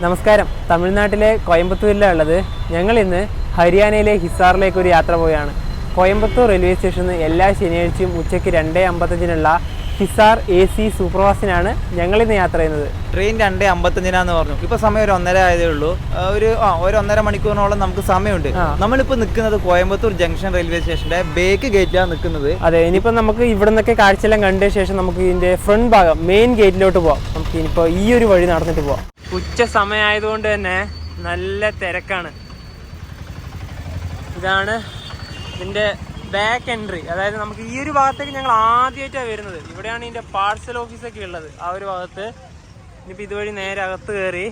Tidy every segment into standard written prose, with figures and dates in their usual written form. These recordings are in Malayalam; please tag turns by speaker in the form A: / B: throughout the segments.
A: നമസ്കാരം. തമിഴ്നാട്ടിലെ കോയമ്പത്തൂരിലാണ് ഉള്ളത്. ഞങ്ങൾ ഇന്ന് ഹരിയാനയിലെ ഹിസാറിലേക്ക് ഒരു യാത്ര പോവുകയാണ്. കോയമ്പത്തൂർ റെയിൽവേ സ്റ്റേഷനിൽ നിന്ന് എല്ലാ ശനിയാഴ്ചയും ഉച്ചയ്ക്ക് 2:55 ഹിസാർ AC സൂപ്പർഫാസ്റ്റിനാണ് ഞങ്ങളിന്ന് യാത്ര ചെയ്യുന്നത്.
B: ട്രെയിൻ 2:55 പറഞ്ഞു. ഇപ്പോൾ സമയം ഒരു 1:30 ആയതേ ഉള്ളൂ. ഒരു 1.5 മണിക്കൂറിനോളം നമുക്ക് സമയമുണ്ട്. നമ്മളിപ്പോൾ നിൽക്കുന്നത് കോയമ്പത്തൂർ ജംഗ്ഷൻ റെയിൽവേ സ്റ്റേഷന്റെ ബേക്ക് ഗേറ്റിലാണ് നിൽക്കുന്നത്.
A: അതെ, ഇനിയിപ്പോൾ നമുക്ക് ഇവിടെ നിന്നൊക്കെ കാഴ്ചയെല്ലാം കണ്ട ശേഷം നമുക്ക് ഇതിൻ്റെ ഫ്രണ്ട് ഭാഗം മെയിൻ ഗേറ്റിലോട്ട് പോവാം. നമുക്ക് ഇനിയിപ്പോൾ ഈ ഒരു വഴി നടന്നിട്ട് പോവാം. ഉച്ച സമയമായതുകൊണ്ട് തന്നെ നല്ല തിരക്കാണ്. ഇതാണ് ഇതിൻ്റെ ബാക്ക് എൻട്രി. അതായത് നമുക്ക് ഈ ഒരു ഭാഗത്തേക്ക് ഞങ്ങൾ ആദ്യമായിട്ടാണ് വരുന്നത്. ഇവിടെയാണ് ഇതിൻ്റെ പാർസൽ ഓഫീസൊക്കെ ഉള്ളത്, ആ ഒരു ഭാഗത്ത്. ഇനിയിപ്പോൾ ഇതുവഴി നേരെ അകത്ത് കയറി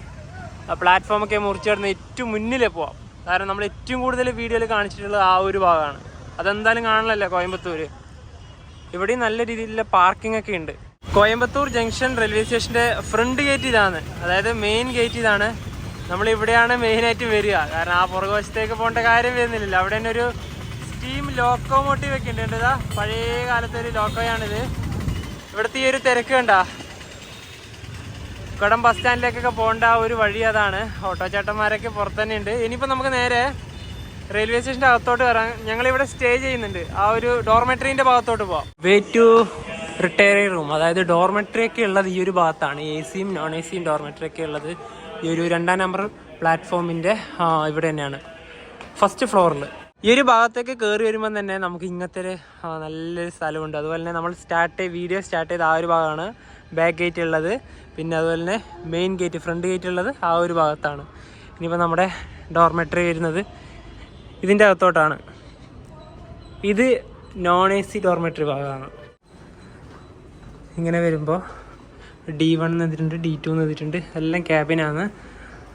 A: ആ പ്ലാറ്റ്ഫോമൊക്കെ മുറിച്ച് കിടന്ന് ഏറ്റവും മുന്നിലേ പോവാം. കാരണം നമ്മൾ ഏറ്റവും കൂടുതൽ വീഡിയോയിൽ കാണിച്ചിട്ടുള്ളത് ആ ഒരു ഭാഗമാണ്. അതെന്തായാലും കാണണമല്ലോ കോയമ്പത്തൂർ. ഇവിടെയും നല്ല രീതിയിലുള്ള പാർക്കിംഗ് ഒക്കെ ഉണ്ട്. കോയമ്പത്തൂർ ജംഗ്ഷൻ റെയിൽവേ സ്റ്റേഷൻ്റെ ഫ്രണ്ട് ഗേറ്റ് ഇതാണ്, അതായത് മെയിൻ ഗേറ്റ് ഇതാണ്. നമ്മളിവിടെയാണ് മെയിനായിട്ട് വരിക. കാരണം ആ പുറകുവശത്തേക്ക് പോകേണ്ട കാര്യം വരുന്നില്ലല്ലോ. അവിടെ തന്നെ ഒരു സ്റ്റീം ലോക്കോമോട്ടീവ് ഒക്കെ ഉണ്ട്. ഇതാ പഴയ കാലത്തെ ഒരു ലോക്കോയാണിത്. ഇവിടുത്തെ ഈ ഒരു തിരക്ക് കണ്ട കൊടം ബസ് സ്റ്റാൻഡിലേക്കൊക്കെ പോകേണ്ട ആ ഒരു വഴി അതാണ്. ഓട്ടോ ചേട്ടന്മാരൊക്കെ പുറത്ത് തന്നെ ഉണ്ട്. ഇനിയിപ്പോൾ നമുക്ക് നേരെ റെയിൽവേ സ്റ്റേഷൻ്റെ അകത്തോട്ട് വരാം. ഞങ്ങളിവിടെ സ്റ്റേ ചെയ്യുന്നുണ്ട്. ആ ഒരു ഡോർമെട്രീൻ്റെ ഭാഗത്തോട്ട് പോവാം. വേ ടു റിട്ടയറി റൂം, അതായത് ഡോർമെട്രി ഒക്കെ ഉള്ളത് ഈ ഒരു ഭാഗത്താണ്. AC-യും നോൺ AC-യും ഡോർമെട്രി ഒക്കെ ഉള്ളത് ഈ ഒരു 2-ാം നമ്പർ പ്ലാറ്റ്ഫോമിൻ്റെ ഇവിടെ തന്നെയാണ്, ഫസ്റ്റ് ഫ്ലോറിൽ. ഈ ഒരു ഭാഗത്തേക്ക് കയറി വരുമ്പോൾ തന്നെ നമുക്ക് ഇങ്ങനത്തെ ഒരു നല്ലൊരു സ്ഥലമുണ്ട്. അതുപോലെ തന്നെ നമ്മൾ വീഡിയോ സ്റ്റാർട്ട് ചെയ്ത ആ ഒരു ഭാഗമാണ് ബാക്ക് ഗേറ്റ് ഉള്ളത്. പിന്നെ അതുപോലെ തന്നെ മെയിൻ ഗേറ്റ്, ഫ്രണ്ട് ഗേറ്റ് ഉള്ളത് ആ ഒരു ഭാഗത്താണ്. ഇനിയിപ്പോൾ നമ്മുടെ ഡോർമെട്രി വരുന്നത് ഇതിൻ്റെ അകത്തോട്ടാണ്. ഇത് നോൺ AC ഡോർമെട്രി ഭാഗമാണ്. ഇങ്ങനെ വരുമ്പോൾ D1 എന്നെഴുതിയിട്ടുണ്ട്, D2 എന്നെഴുതിയിട്ടുണ്ട്. എല്ലാം ക്യാബിനാണ്.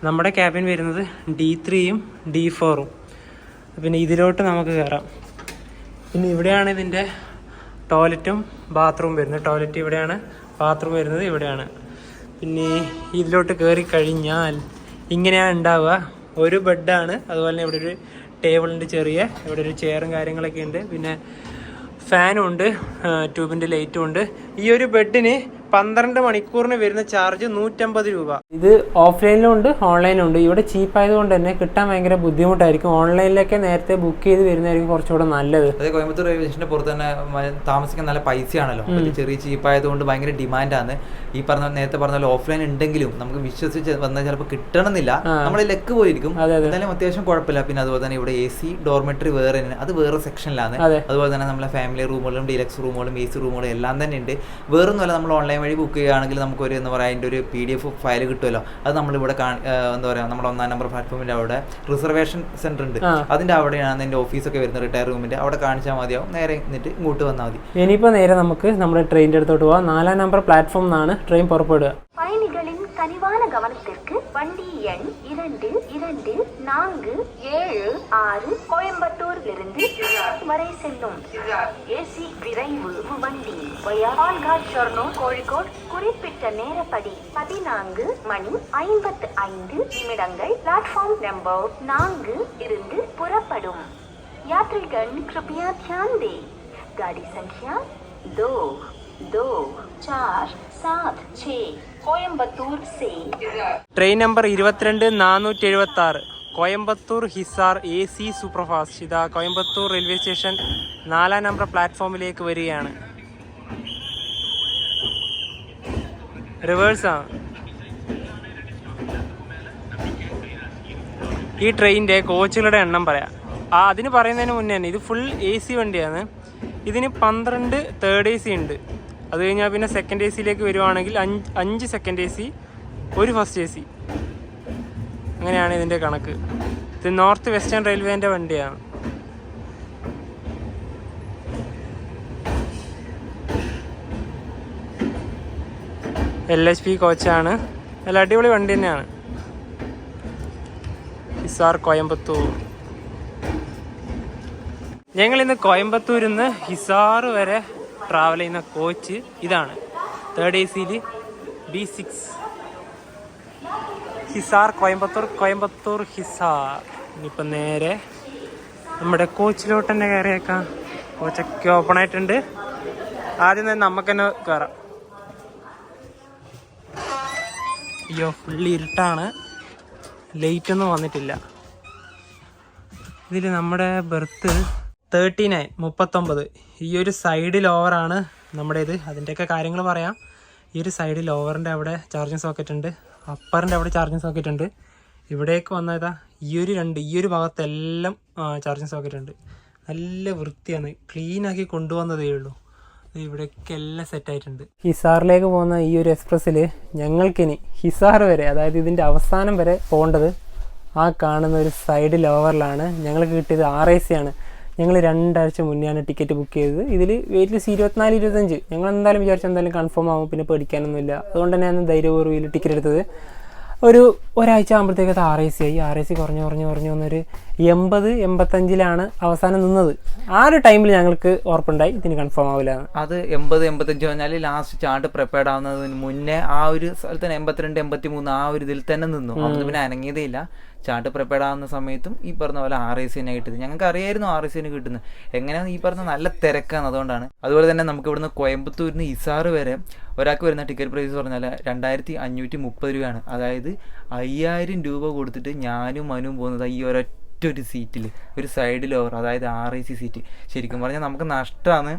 A: നമ്മുടെ ക്യാബിൻ വരുന്നത് D3-യും D4-ഉം. പിന്നെ ഇതിലോട്ട് നമുക്ക് കയറാം. പിന്നെ ഇവിടെയാണ് ഇതിൻ്റെ ടോയ്ലറ്റും ബാത്റൂം വരുന്നത്. ടോയ്ലറ്റ് ഇവിടെയാണ്, ബാത്റൂം വരുന്നത് ഇവിടെയാണ്. പിന്നെ ഇതിലോട്ട് കയറി കഴിഞ്ഞാൽ ഇങ്ങനെയാണ് ഉണ്ടാവുക. ഒരു ബെഡാണ്, അതുപോലെ തന്നെ ഇവിടെ ഒരു ടേബിളുണ്ട് ചെറിയ, ഇവിടെ ഒരു ചെയറും കാര്യങ്ങളൊക്കെ ഉണ്ട്. പിന്നെ ഫാനും ഉണ്ട്, ട്യൂബിൻ്റെ ലൈറ്റും ഉണ്ട്. ഈ ഒരു ബെഡിന് 12 മണിക്കൂറിന് വരുന്ന ചാർജ് 150 രൂപ. ഇത് ഓഫ്ലൈനിലും ഉണ്ട് ഓൺലൈനും ഉണ്ട്. ഇവിടെ ചീപ്പായതുകൊണ്ട് തന്നെ കിട്ടാൻ ഭയങ്കര ബുദ്ധിമുട്ടായിരിക്കും. ഓൺലൈനിലൊക്കെ നേരത്തെ ബുക്ക് ചെയ്ത് വരുന്നതായിരിക്കും കുറച്ചുകൂടെ നല്ലത്.
B: അതെ, കോയമ്പത്തൂർ റെയിൽവേ സ്റ്റേഷൻ്റെ പുറത്ത് തന്നെ താമസിക്കാൻ നല്ല പൈസയാണല്ലോ. ചെറിയ ചീപ്പായതുകൊണ്ട് ഭയങ്കര ഡിമാൻഡാണ്. ഈ നേരത്തെ പറഞ്ഞ പോലെ ഓഫ്ലൈൻ ഉണ്ടെങ്കിലും നമുക്ക് വിശ്വസിച്ച് വന്നാൽ ചിലപ്പോൾ കിട്ടണമെന്നില്ല. നമ്മൾ ലെക്ക് പോയിരിക്കും. എന്തായാലും അത്യാവശ്യം കുഴപ്പമില്ല. പിന്നെ അതുപോലെ തന്നെ ഇവിടെ AC ഡോർമെട്രി വേറെ തന്നെ, അത് വേറെ സെക്ഷനിലാണ്. അതുപോലെ തന്നെ നമ്മളെ ഫാമിലി റൂമുകളും ഡീലക്സ് റൂമുകളും AC റൂമുകളും എല്ലാം തന്നെ ഉണ്ട്. വേറൊന്നുമല്ല, നമ്മൾ ഓൺലൈൻ വഴി ബുക്ക് ചെയ്യുകയാണെങ്കിൽ നമുക്കൊരു എന്താ പറയുക അതിൻ്റെ ഒരു PDF ഫയൽ കിട്ടുമല്ലോ. അത് നമ്മളിവിടെ എന്താ പറയുക നമ്മുടെ 1-ാം നമ്പർ പ്ലാറ്റ്ഫോമിൻ്റെ അവിടെ റിസർവേഷൻ സെൻറ്റർ ഉണ്ട്. അതിൻ്റെ അവിടെയാണ് എൻ്റെ ഓഫീസൊക്കെ വരുന്നത്, റിട്ടയർ റൂമിൻ്റെ അവിടെ കാണിച്ചാൽ മതിയാവും. നേരെ എന്നിട്ട് ഇങ്ങോട്ട് വന്നാൽ മതി.
A: ഇനിയിപ്പോൾ നേരെ നമുക്ക് നമ്മുടെ ട്രെയിനിൻ്റെ അടുത്തോട്ട് പോകാം. 4-ാം നമ്പർ പ്ലാറ്റ്ഫോം എന്നാണ് ട്രെയിൻ പുറപ്പെടുക.
C: பயணிகளின் கனிவான கவனத்திற்கு வண்டி எண் 2247 கோயம்பத்தூரிலிருந்து வரை செல்லும் AC விரைவு வண்டி பால்காட் ஷொர்ணூர் கோழிக்கோடு குறிப்பிட்ட நேரப்படி 14:55 பிளாட்ஃபார்ம் நம்பர் 4 இருந்து புறப்படும். यात्रीगण कृपया ध्यान दें, गाड़ी संख्या 22476 കോയമ്പത്തൂർ से
A: train number 22476 Coimbatore Hisar AC superfast. ഇതാ കോയമ്പത്തൂർ റെയിൽവേ സ്റ്റേഷൻ 4-ാം നമ്പർ പ്ലാറ്റ്ഫോമിലേക്ക് വരികയാണ്. റിവേഴ്സാണ്. ഈ ട്രെയിനിൻ്റെ കോച്ചുകളുടെ എണ്ണം പറയാം. അതിന് പറയുന്നതിന് മുന്നേ തന്നെ ഇത് ഫുൾ AC വണ്ടിയാണ്. ഇതിന് 12 തേർഡ് AC ഉണ്ട്. അത് കഴിഞ്ഞാൽ പിന്നെ സെക്കൻഡ് AC-യിലേക്ക് വരുവാണെങ്കിൽ 5 സെക്കൻഡ് AC, 1 ഫസ്റ്റ് AC. അങ്ങനെയാണ് ഇതിൻ്റെ കണക്ക്. ഇത് നോർത്ത് വെസ്റ്റേൺ റെയിൽവേൻ്റെ വണ്ടിയാണ്. LHP കോച്ചാണ്. നല്ല അടിപൊളി വണ്ടി തന്നെയാണ്. ഹിസാർ കോയമ്പത്തൂർ. ഞങ്ങളിന്ന് കോയമ്പത്തൂരിൽ നിന്ന് ഹിസാർ വരെ ട്രാവൽ ചെയ്യുന്ന കോച്ച് ഇതാണ്. തേർഡ് AC-യിൽ B6 ഹിസാർ കോയമ്പത്തൂർ ഹിസാർ. ഇനിയിപ്പോൾ നേരെ നമ്മുടെ കോച്ചിലോട്ട് തന്നെ കയറിയേക്കാം. കോച്ചൊക്കെ ഓപ്പൺ ആയിട്ടുണ്ട്. ആദ്യം തന്നെ നമുക്ക് തന്നെ കയറാം. അയ്യോ ഫുള്ളി ഇരുട്ടാണ്. ഒന്നും വന്നിട്ടില്ല. ഇതിൽ നമ്മുടെ ബെർത്ത് 39. ഈ ഒരു സൈഡ് ലോവറാണ് നമ്മുടേത്. അതിൻ്റെയൊക്കെ കാര്യങ്ങൾ പറയാം. ഈ ഒരു സൈഡ് ലോവറിൻ്റെ അവിടെ ചാർജിങ് സോക്കറ്റ് ഉണ്ട്, അപ്പറിൻ്റെ അവിടെ ചാർജിങ് സോക്കറ്റ് ഉണ്ട്. ഇവിടേക്ക് വന്നതാ ഈ ഒരു ഭാഗത്തെല്ലാം ചാർജിങ് സോക്കറ്റ് ഉണ്ട്. നല്ല വൃത്തിയാണ്, ക്ലീനാക്കി കൊണ്ടുവന്നതേ ഉള്ളൂ. ഇവിടെയൊക്കെ എല്ലാം സെറ്റായിട്ടുണ്ട്. ഹിസാറിലേക്ക് പോകുന്ന ഈ ഒരു എക്സ്പ്രസ്സിൽ ഞങ്ങൾക്കിനി ഹിസാർ വരെ, അതായത് ഇതിൻ്റെ അവസാനം വരെ പോകേണ്ടത് ആ കാണുന്ന ഒരു സൈഡ് ലോവറിലാണ്. ഞങ്ങൾക്ക് കിട്ടിയത് RAC ആണ്. ഞങ്ങൾ 2 ആഴ്ച മുന്നെയാണ് ടിക്കറ്റ് ബുക്ക് ചെയ്തത്. ഇതിൽ വെയിറ്റ് ലിസ്റ്റ് 24-25. ഞങ്ങൾ എന്തായാലും വിചാരിച്ചു എന്തായാലും കൺഫേം ആകും, പിന്നെ പേടിക്കാനൊന്നുമില്ല. അതുകൊണ്ട് തന്നെയാണ് ധൈര്യപൂർവ്വം ടിക്കറ്റ് എടുത്തത്. ഒരാഴ്ച ആകുമ്പോഴത്തേക്കത് RAC ആയി. RAC കുറഞ്ഞ് വന്നൊരു 80-85 അവസാനം നിന്നത്. ആ ഒരു ടൈമിൽ ഞങ്ങൾക്ക് ഉറപ്പുണ്ടായി ഇതിന് കൺഫേം ആവില്ല.
B: അത് 80-85 പറഞ്ഞാൽ ലാസ്റ്റ് ചാർട്ട് പ്രിപ്പയർഡ് ആവുന്നതിന് മുന്നേ ആ ഒരു സ്ഥലത്ത് തന്നെ 82-83 ആ ഒരു ഇതിൽ തന്നെ നിന്നു. അന്ന് പിന്നെ അനങ്ങിയതേ ഇല്ല. ചാർട്ട് പ്രിപ്പയർഡ് ആവുന്ന സമയത്തും ഈ പറഞ്ഞ പോലെ RAC തന്നെ കിട്ടുന്നത്. ഞങ്ങൾക്ക് അറിയായിരുന്നു RAC കിട്ടുന്നത്. എങ്ങനെയാണ് ഈ പറഞ്ഞ നല്ല തിരക്കാണ്, അതുകൊണ്ടാണ്. അതുപോലെ തന്നെ നമുക്ക് ഇവിടുന്ന് കോയമ്പത്തൂരിൽ നിന്ന് ഹിസാർ വരെ ഒരാൾക്ക് വരുന്ന ടിക്കറ്റ് പ്രൈസ് പറഞ്ഞാൽ 2530 രൂപയാണ്. അതായത് 5000 രൂപ കൊടുത്തിട്ട് ഞാനും മനുവും പോകുന്നത് ഈ ഒരൊറ്റൊരു സീറ്റിൽ, ഒരു സൈഡ് ലോവർ, അതായത് RAC സീറ്റ്. ശരിക്കും പറഞ്ഞാൽ നമുക്ക് നഷ്ടമാണ്.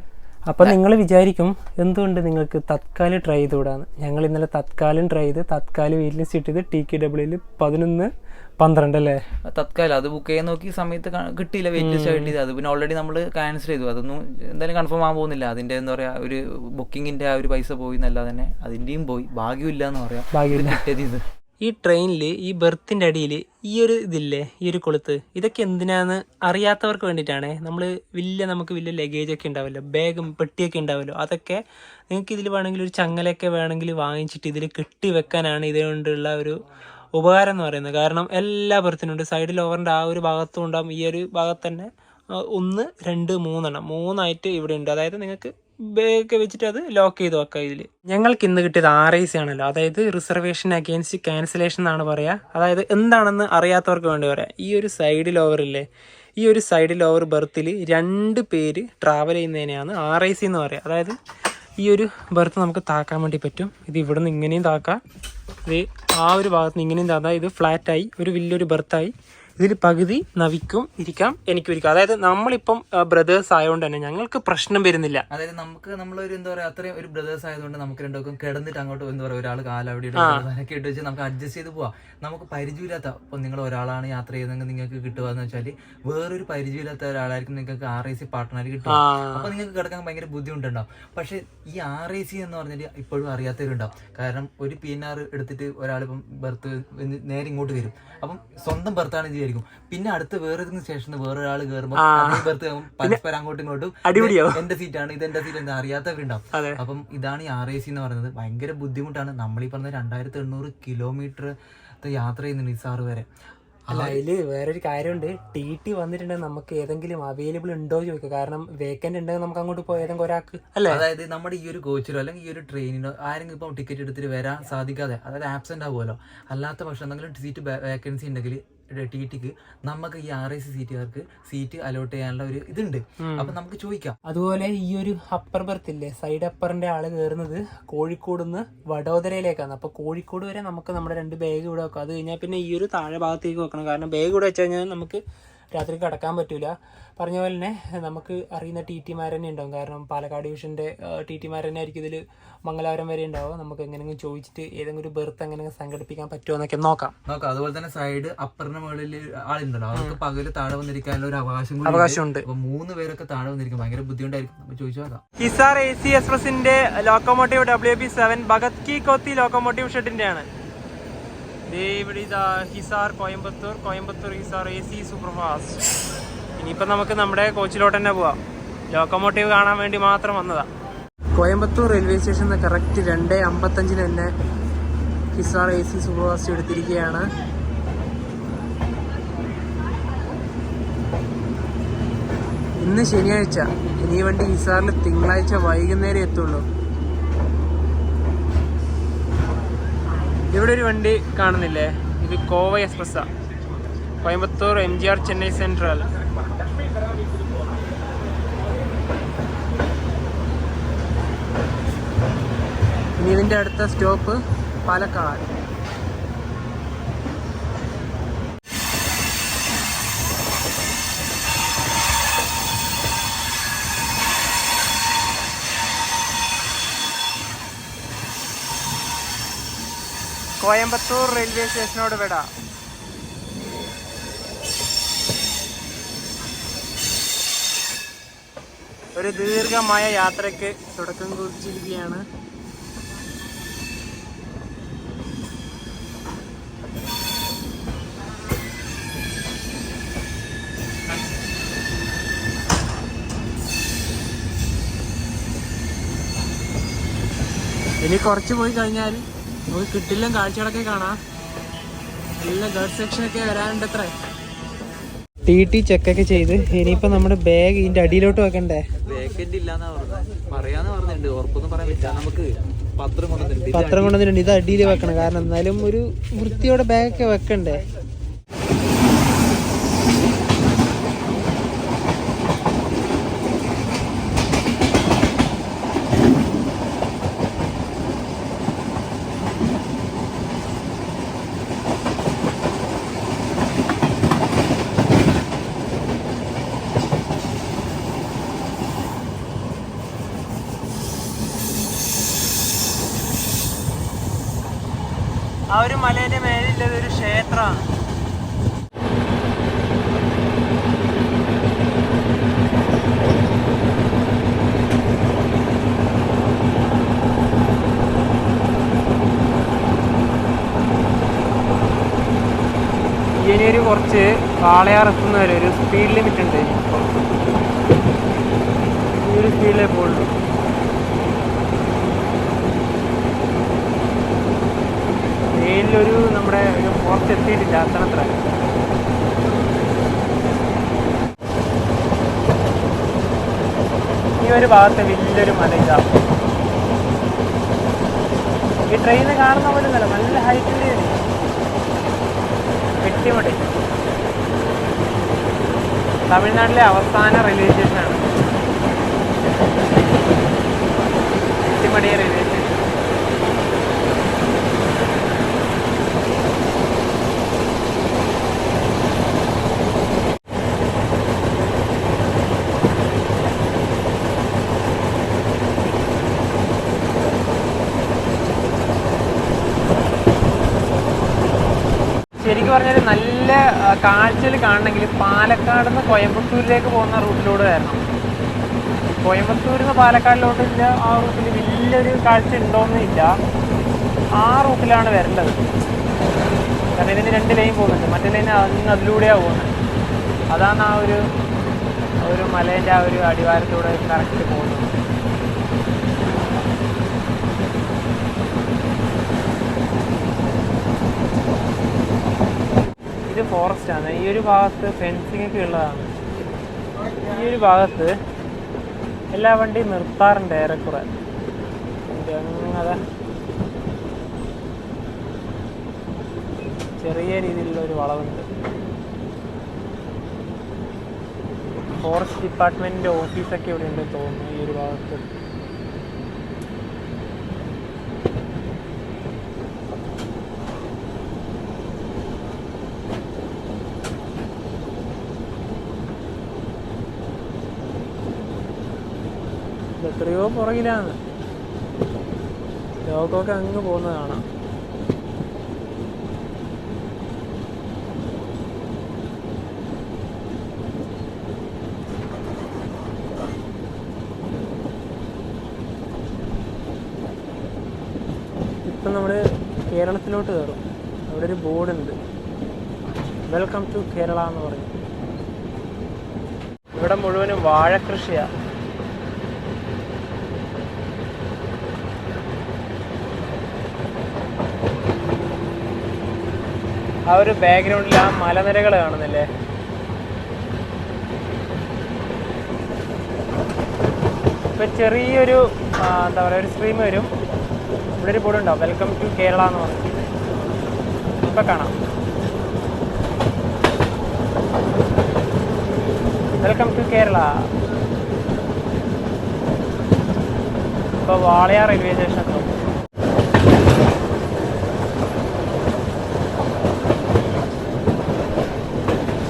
A: അപ്പം നിങ്ങൾ വിചാരിക്കും എന്തുകൊണ്ട് നിങ്ങൾക്ക് തത്കാലം ട്രൈ ചെയ്തുകൂടാന്ന്. ഞങ്ങൾ ഇന്നലെ തത്കാലം ട്രൈ ചെയ്ത് തത്കാലം വെയിറ്റ് ലിസ്റ്റ് ഇട്ടത് TKWയിൽ 11-12 അല്ലേ.
B: തത്കാലം അത് ബുക്ക് ചെയ്യാൻ നോക്കി സമയത്ത് കിട്ടിയില്ല, വെയിറ്റ് ലിസ്റ്റ് കിട്ടിയത്. അത് പിന്നെ ഓൾറെഡി നമ്മൾ ക്യാൻസൽ ചെയ്തു. അതൊന്നും എന്തായാലും കൺഫേം ആകാൻ പോകുന്നില്ല. അതിൻ്റെ എന്താ പറയുക, ഒരു ബുക്കിങ്ങിൻ്റെ ആ ഒരു പൈസ പോയി എന്നല്ലാതെ തന്നെ അതിൻ്റെയും പോയി. ഭാഗ്യമില്ല എന്ന് പറയാം, ഭാഗ്യമില്ല കിട്ടിയത്.
A: ഈ ട്രെയിനിൽ ഈ ബെർത്തിൻ്റെ അടിയിൽ ഈ ഒരു ഇതില്ലേ, ഈ ഒരു കൊളുത്ത്, ഇതൊക്കെ എന്തിനാന്ന് അറിയാത്തവർക്ക് വേണ്ടിയിട്ടാണ്. നമുക്ക് വലിയ ലഗേജൊക്കെ ഉണ്ടാവുമല്ലോ, ബാഗും പെട്ടിയൊക്കെ ഉണ്ടാവുമല്ലോ, അതൊക്കെ നിങ്ങൾക്ക് ഇതിൽ വേണമെങ്കിൽ ഒരു ചങ്ങലയൊക്കെ വേണമെങ്കിൽ വാങ്ങിച്ചിട്ട് ഇതിൽ കെട്ടി വെക്കാനാണ് ഇതുകൊണ്ടുള്ള ഒരു ഉപകാരം എന്ന് പറയുന്നത്. കാരണം എല്ലാ ബെർത്തിനുണ്ട്. സൈഡ് ലോവറിൻ്റെ ആ ഒരു ഭാഗത്തും ഉണ്ടാകും. ഈ ഒരു ഭാഗത്ത് തന്നെ 1, 2, 3 ഇവിടെ ഉണ്ട്. അതായത് നിങ്ങൾക്ക് ബാഗൊക്കെ വെച്ചിട്ട് അത് ലോക്ക് ചെയ്ത് വെക്കാം. ഇതിൽ ഞങ്ങൾക്ക് ഇന്ന് കിട്ടിയത് RAC ആണല്ലോ, അതായത് റിസർവേഷൻ അഗെയിൻസ്റ്റ് ക്യാൻസലേഷൻ എന്നാണ് പറയുക. അതായത് എന്താണെന്ന് അറിയാത്തവർക്ക് വേണ്ടി പറയാം. ഈ ഒരു സൈഡ് ലോവറില്ലേ, ഈ ഒരു സൈഡ് ലോവർ ബെർത്തിൽ 2 പേര് ട്രാവൽ ചെയ്യുന്നതിനെയാണ് RAC എന്ന് പറയുക. അതായത് ഈ ഒരു ബെർത്ത് നമുക്ക് താക്കാൻ വേണ്ടി പറ്റും. ഇത് ഇവിടെ നിന്ന് ഇങ്ങനെയും താക്കാം, ഇത് ആ ഒരു ഭാഗത്ത് നിന്ന് ഇങ്ങനെയും താക്കാം. ഇത് ഫ്ലാറ്റായി ഒരു വലിയൊരു ബെർത്തായി. ഇതിൽ പകുതി നവിക്കും ഇരിക്കാം, എനിക്കും ഇരിക്കാം. അതായത് നമ്മളിപ്പം ബ്രദേഴ്സ് ആയതുകൊണ്ട് തന്നെ ഞങ്ങൾക്ക് പ്രശ്നം വരുന്നില്ല.
B: അതായത് നമ്മളൊരു എന്താ പറയുക, അത്രയും ഒരു ബ്രദേഴ്സ് ആയതുകൊണ്ട് നമുക്ക് രണ്ടുപേർക്കും കിടന്നിട്ട് അങ്ങോട്ട് എന്താ പറയുക, ഒരാൾ കാലവിടെ ഇട്ട് വെച്ച് നമുക്ക് അഡ്ജസ്റ്റ് ചെയ്ത് പോവാം. നമുക്ക് പരിചയമില്ലാത്ത, ഇപ്പം നിങ്ങൾ ഒരാളാണ് യാത്ര ചെയ്യുന്നതെങ്കിൽ നിങ്ങൾക്ക് കിട്ടുക എന്ന് വെച്ചാൽ വേറൊരു പരിചയമില്ലാത്ത ഒരാളായിരിക്കും നിങ്ങൾക്ക് RAC പാർട്ട്ണർ കിട്ടുക. അപ്പൊ നിങ്ങൾക്ക് കിടക്കാൻ ഭയങ്കര ബുദ്ധിമുട്ടുണ്ടാവും. പക്ഷെ ഈ RAC എന്ന് പറഞ്ഞിട്ട് ഇപ്പോഴും അറിയാത്തവരുണ്ടാവും. കാരണം ഒരു PNR എടുത്തിട്ട് ഒരാളിപ്പം ബെർത്ത് നേരെ ഇങ്ങോട്ട് വരും, അപ്പം സ്വന്തം ബെർത്താണ് വിചാരിക്കും. പിന്നെ അടുത്ത് വേറെ സ്റ്റേഷനിൽ വേറൊരാൾ കയറുമ്പോൾ അതേ ബെർത്ത് പരസ്പരം അങ്ങോട്ടും ഇങ്ങോട്ടും എന്റെ സീറ്റാണ്, ഇത് എന്റെ സീറ്റ് എന്ന് അറിയാത്തവരുണ്ടാവും. അപ്പം ഇതാണ് ഈ RAC എന്ന് പറയുന്നത്. ഭയങ്കര ബുദ്ധിമുട്ടാണ്. നമ്മളീ പറഞ്ഞ 2800 കിലോമീറ്റർ യാത്ര ചെയ്യുന്നുണ്ട് ഹിസാർ വരെ.
A: അല്ല, അതിൽ വേറൊരു കാര്യമുണ്ട്. TT വന്നിട്ടുണ്ടെങ്കിൽ നമുക്ക് ഏതെങ്കിലും അവൈലബിൾ ഉണ്ടോ ചോദിക്കുക. കാരണം വേക്കൻറ്റ് ഉണ്ടെങ്കിൽ നമുക്ക് അങ്ങോട്ട് പോയി ഏതെങ്കിലും ഒരാൾക്ക് അല്ലേ.
B: അതായത് നമ്മുടെ ഈ ഒരു കോച്ചിലോ അല്ലെങ്കിൽ ഈ ഒരു ട്രെയിനിനോ ആരെങ്കിലും ഇപ്പം ടിക്കറ്റ് എടുത്തിട്ട് വരാൻ സാധിക്കാതെ, അതായത് ആബ്സെന്റ് ആവുമല്ലോ, അല്ലാത്ത പക്ഷം എന്തെങ്കിലും സീറ്റ് വേക്കൻസി ഉണ്ടെങ്കിൽ TTക്ക് നമുക്ക് ഈ RAC സീറ്റുകാർക്ക് സീറ്റ് അലോട്ട് ചെയ്യാനുള്ള ഒരു ഇതുണ്ട്. അപ്പൊ നമുക്ക് ചോദിക്കാം.
A: അതുപോലെ ഈ ഒരു അപ്പർ ബെർത്ത് ഇല്ലേ, സൈഡ് അപ്പറിന്റെ ആള് കയറുന്നത് കോഴിക്കോട് നിന്ന് വഡോദരയിലേക്കാണ്. അപ്പൊ കോഴിക്കോട് വരെ നമുക്ക് നമ്മുടെ 2 ബാഗ് ഇവിടെ വെക്കാം. അത് കഴിഞ്ഞാൽ പിന്നെ ഈ ഒരു താഴെ ഭാഗത്തേക്ക് വെക്കണം. കാരണം ബാഗ് ഇവിടെ വെച്ച് കഴിഞ്ഞാൽ നമുക്ക് രാത്രി കിടക്കാൻ പറ്റൂല. പറഞ്ഞ പോലെ തന്നെ നമുക്ക് അറിയുന്ന TTമാർ തന്നെ ഉണ്ടാവും. കാരണം പാലക്കാട് ഡിവിഷൻ്റെ TTമാർ തന്നെ ആയിരിക്കും ഇതിൽ മംഗലാപുരം വരെ ഉണ്ടാവും. നമുക്ക് എങ്ങനെയെങ്കിലും ചോദിച്ചിട്ട് ഏതെങ്കിലും ഒരു ബെർത്ത് എങ്ങനെയെങ്കിലും സംഘടിപ്പിക്കാൻ പറ്റുമോ എന്നൊക്കെ നോക്കാം.
B: അതുപോലെ തന്നെ സൈഡ് അപ്പറിന് മുകളിൽ ആളുണ്ടല്ലോ, അവർക്ക് പകല് താഴെ വന്നിരിക്കാനുള്ള ഒരു
A: അവകാശമുണ്ട്.
B: 3 പേരൊക്കെ താഴെ വന്നിരിക്കും. ഭയങ്കര ബുദ്ധിമുട്ടായിരിക്കും. നമുക്ക് ചോദിച്ചു നോക്കാം.
A: ഹിസാർ AC എക്സ്പ്രസിന്റെ locomotive WB7 Bhagat ki Kothi locomotive ഷെഡിന്റെ ആണ്. ഇവിടെ ഇതാ Hisar Coimbatore Hisar AC super fast. ഇനിയിപ്പോൾ നമുക്ക് നമ്മുടെ കോച്ചിലോട്ട് തന്നെ പോവാം. ലോക്കോമോട്ടീവ് കാണാൻ വേണ്ടി മാത്രം വന്നതാ. കോയമ്പത്തൂർ റെയിൽവേ സ്റ്റേഷനിൽ കറക്റ്റ് 2:55 തന്നെ ഹിസാർ AC സൂപ്പർ ഫാസ്റ്റ് എടുത്തിരിക്കുകയാണ്. ഇന്ന് ശനിയാഴ്ച, ഇനി വണ്ടി ഹിസാറിൽ തിങ്കളാഴ്ച വൈകുന്നേരം എത്തുള്ളൂ. ഇവിടെ ഒരു വണ്ടി കാണുന്നില്ലേ, ഇത് കോവൈ എക്സ്പ്രസ്സാ. Coimbatore MGR Chennai central. ഇനി ഇതിൻ്റെ അടുത്ത സ്റ്റോപ്പ് പാലക്കാട്. കോയമ്പത്തൂർ റെയിൽവേ സ്റ്റേഷനോട് വിട. ഒരു ദീർഘമായ യാത്രയ്ക്ക് തുടക്കം കുറിച്ചിരിക്കുകയാണ്. ഇനി കുറച്ച് പോയി കഴിഞ്ഞാൽ നമുക്ക് കിട്ടില്ല കാഴ്ചകളൊക്കെ കാണാം. നല്ല ഗേൾസ് സെക്ഷനൊക്കെ വരാനുണ്ട്. അത്ര ടി ചെക്കൊക്കെ ചെയ്ത് ഇനിയിപ്പോ നമ്മുടെ ബാഗ് ഇതിന്റെ അടിയിലോട്ട് വെക്കണ്ടേ?
B: വേക്കന്റ് ഇല്ലാന്നാ പറഞ്ഞത്, പറയാന്ന് പറഞ്ഞിട്ടുണ്ട്. ഉറപ്പൊന്നും പറയാൻ പറ്റില്ല. നമുക്ക് പത്രം
A: കൊണ്ടുവന്നിട്ടുണ്ട്. ഇത് അടിയിൽ വെക്കണം, കാരണം എന്നാലും ഒരു വൃത്തിയോടെ ബാഗൊക്കെ വെക്കണ്ടേ. ആ ഒരു മലേന്റെ മേലുള്ളത് ഒരു ക്ഷേത്രമാണ്. ഇനിയൊരു കുറച്ച് വാളയാർ എത്തുന്ന വരെ ഒരു സ്പീഡ് ലിമിറ്റ് ഉണ്ട്. ഈ ഒരു സ്പീഡിലേ പോകുള്ളൂ. മേലിലൊരു നമ്മുടെ ഒരു ഫോറസ്റ്റ് എത്തിയിട്ടില്ല, അത്ര. ഈ ഒരു ഭാഗത്ത് വലിയൊരു മല ഇതാണ്. ഈ ട്രെയിന് കാണുന്ന പോലെ ഒന്നുമല്ല, നല്ല ഹൈറ്റിൻ്റെ വെട്ടിമടി. തമിഴ്നാട്ടിലെ അവസാന റെയിൽവേ സ്റ്റേഷനാണ് വെട്ടിമടി റെയിൽവേ സ്റ്റേഷൻ. ശരിക്കും പറഞ്ഞാൽ നല്ല കാഴ്ചയിൽ കാണണമെങ്കിൽ പാലക്കാട് നിന്ന് കോയമ്പത്തൂരിലേക്ക് പോകുന്ന റൂട്ടിലൂടെ വരണം. കോയമ്പത്തൂരിൽ നിന്ന് പാലക്കാടിലോട്ടില്ല ആ റൂട്ടിൽ വലിയൊരു കാഴ്ച ഉണ്ടോയെന്നില്ല. ആ റൂട്ടിലാണ് വരേണ്ടത്. കാരണം ഇതിന് 2 ലൈൻ പോകുന്നുണ്ട്. മറ്റേ ലൈൻ അതിലൂടെയാണ് പോകുന്നത്. അതാണ് ആ ഒരു മലേൻ്റെ ആ ഒരു അടിവാരത്തിലൂടെ കറക്റ്റ് പോകുന്നത്. ഇത് ഫോറസ്റ്റാണ്. ഈ ഒരു ഭാഗത്ത് ഫെൻസിങ് ഒക്കെ ഉള്ളതാണ്. ഈ ഒരു ഭാഗത്ത് എല്ലാ വണ്ടിയും നിർത്താറുണ്ട് ഏറെക്കുറെ. അങ്ങനെ ചെറിയ രീതിയിലുള്ള ഒരു വളവുണ്ട്. ഫോറസ്റ്റ് ഡിപ്പാർട്ട്മെൻറ്റിൻ്റെ ഓഫീസൊക്കെ ഇവിടെ ഉണ്ടെന്ന് തോന്നുന്നു ഈ ഒരു ഭാഗത്ത്. എത്രയോ പുറകിലാണ്. ലോകമൊക്കെ അങ്ങ് പോകുന്നത് കാണാം. ഇപ്പം നമ്മൾ കേരളത്തിലോട്ട് കയറും. അവിടെ ഒരു ബോർഡുണ്ട്, വെൽക്കം ടു കേരള എന്ന് പറയും. ഇവിടെ മുഴുവനും വാഴക്കൃഷിയാണ്. ആ ഒരു ബാക്ക്ഗ്രൗണ്ടിൽ ആ മലനിരകൾ കാണുന്നില്ലേ? ഇപ്പം ചെറിയൊരു എന്താ പറയുക, ഒരു സ്ട്രീം വരും. ഇവിടെ ഒരു ബോർഡ് ഉണ്ടാവും, വെൽക്കം ടു കേരള എന്ന് പറയും. ഇപ്പം കാണാം, വെൽക്കം ടു കേരള. ഇപ്പോൾ വാളയാർ റെയിൽവേ സ്റ്റേഷൻ എത്തും.